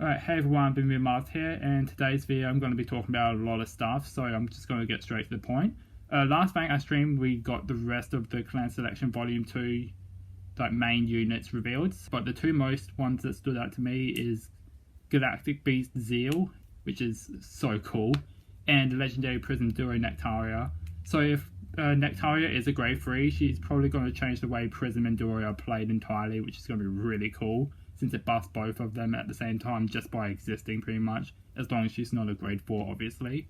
Alright, hey everyone, Bermuda here, and today's video I'm going to be talking about a lot of stuff, so I'm just going to get straight to the point. Last night I streamed, we got the rest of the Clan Selection Volume 2 main units revealed, but the two most ones that stood out to me is Galactic Beast Zeal, which is so cool, and Legendary Prison Duo Nectaria. So if Nectaria is a grade 3, she's probably going to change the way Prism and Duo are played entirely, which is going to be really cool, since it buffs both of them at the same time just by existing pretty much, as long as she's not a grade 4 obviously.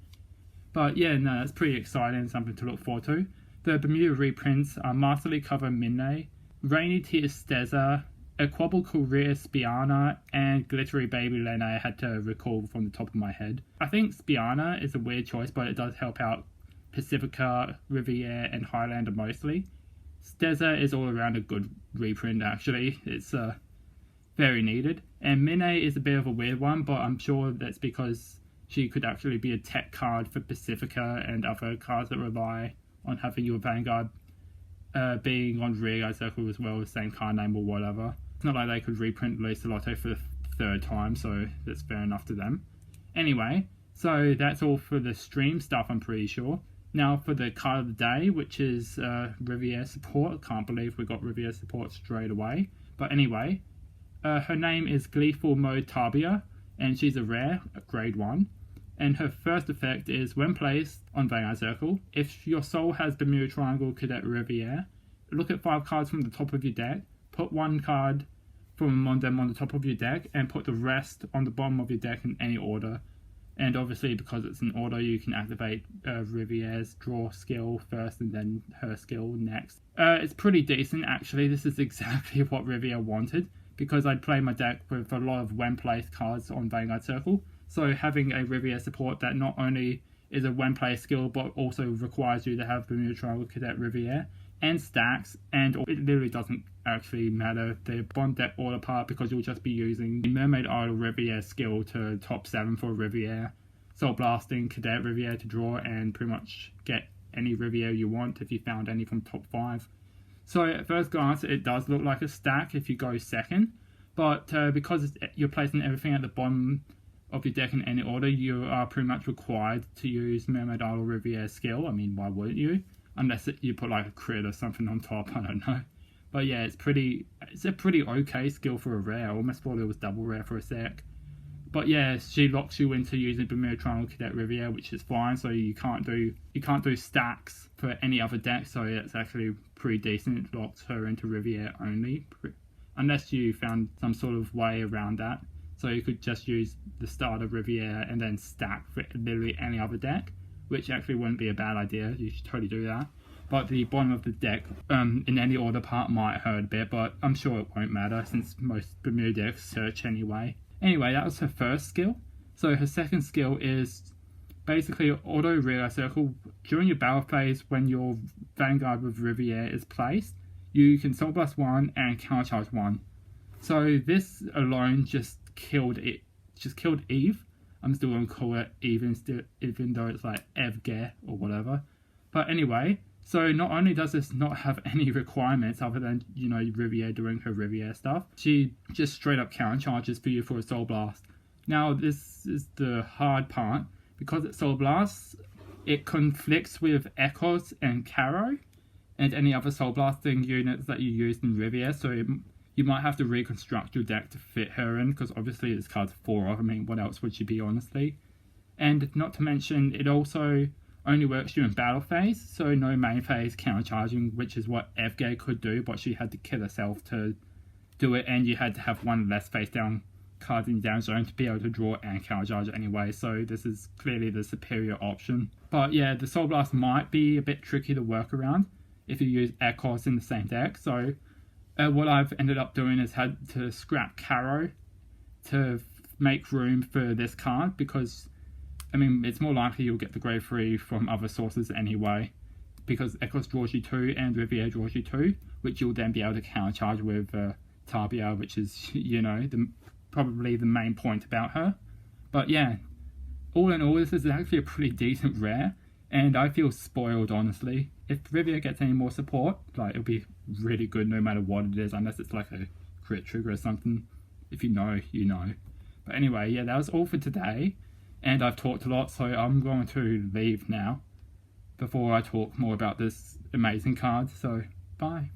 But yeah, no, that's pretty exciting, something to look forward to. The Bermuda reprints are Masterly Cover Minne, Rainy Tears Steza, Equable Career Spiana, and Glittery Baby Lene I had to recall from the top of my head. I think Spiana is a weird choice, but it does help out Pacifica, Riviere, and Highlander mostly. Steza is all around a good reprint actually, it's very needed. And Minne is a bit of a weird one, but I'm sure that's because she could actually be a tech card for Pacifica and other cards that rely on having your Vanguard being on rear guard circle as well, the same card name or whatever. It's not like they could reprint Lisalotto for the third time, so that's fair enough to them. Anyway, so that's all for the stream stuff, I'm pretty sure. Now for the card of the day, which is Riviere support. I can't believe we got Riviere support straight away. But anyway, her name is Gleeful Mode Tabia, and she's a rare, grade 1. And her first effect is, when placed on Vanguard Circle, if your soul has Bermuda Triangle Cadet Riviere, look at 5 cards from the top of your deck, put 1 card from them on the top of your deck, and put the rest on the bottom of your deck in any order. And obviously, because it's an order, you can activate Riviere's draw skill first and then her skill next. It's pretty decent actually. This is exactly what Riviere wanted, because I'd play my deck with a lot of when placed cards on Vanguard Circle. So having a Riviere support that not only is a when placed skill, but also requires you to have Bermuda Triangle Cadet Riviere and stacks, and it literally doesn't actually matter the bond deck order part, because you'll just be using the Mermaid Idol Riviere skill to top 7 for Riviere, Soul Blasting Cadet Riviere to draw, and pretty much get any Riviere you want if you found any from top 5. So at first glance it does look like a stack if you go second, but because you're placing everything at the bottom of your deck in any order, you are pretty much required to use Mermaid Idol Riviere skill. I mean, why wouldn't you? Unless you put like a crit or something on top, I don't know. But yeah, it's a pretty okay skill for a rare. I almost thought it was double rare for a sec. But yeah, she locks you into using Bermuda Triangle Cadet Riviere, which is fine. So you can't do stacks for any other deck. So yeah, it's actually pretty decent. It locks her into Riviere only, unless you found some sort of way around that. So you could just use the start of Riviere and then stack for literally any other deck, which actually wouldn't be a bad idea. You should totally do that. But the bottom of the deck in any order part might hurt a bit, but I'm sure it won't matter since most Bermuda decks search anyway. Anyway, that was her first skill. So her second skill is basically auto rear circle. During your battle phase, when your Vanguard with Riviere is placed, you can Soul Blast 1 and Countercharge 1. So this alone just killed it. Just killed Eve. I'm still going to call it Eve even though it's like Evge or whatever. But anyway, so not only does this not have any requirements other than, you know, Riviere doing her Riviere stuff, she just straight up countercharges for you for a Soul Blast. Now this is the hard part, because it's Soul Blast, it conflicts with Echoes and Caro and any other Soul Blasting units that you used in Riviere, so you might have to reconstruct your deck to fit her in, because obviously this card's 4 off. I mean, what else would she be, honestly? And not to mention, it also only works during battle phase, so no main phase countercharging, which is what FG could do, but she had to kill herself to do it, and you had to have one less face down card in down zone to be able to draw and countercharge anyway, so this is clearly the superior option. But yeah, the Soul Blast might be a bit tricky to work around if you use Echoes in the same deck, so what I've ended up doing is had to scrap Caro to make room for this card, because I mean, it's more likely you'll get the grade 3 from other sources anyway, because Echoes draws you 2 and Riviere draws you 2, which you'll then be able to countercharge with Tabia, which is, you know, probably the main point about her. But yeah, all in all, this is actually a pretty decent rare, and I feel spoiled, honestly. If Riviere gets any more support, like, it'll be really good no matter what it is, unless it's like a crit trigger or something. If you know, you know. But anyway, yeah, that was all for today. And I've talked a lot, so I'm going to leave now before I talk more about this amazing card. So, bye.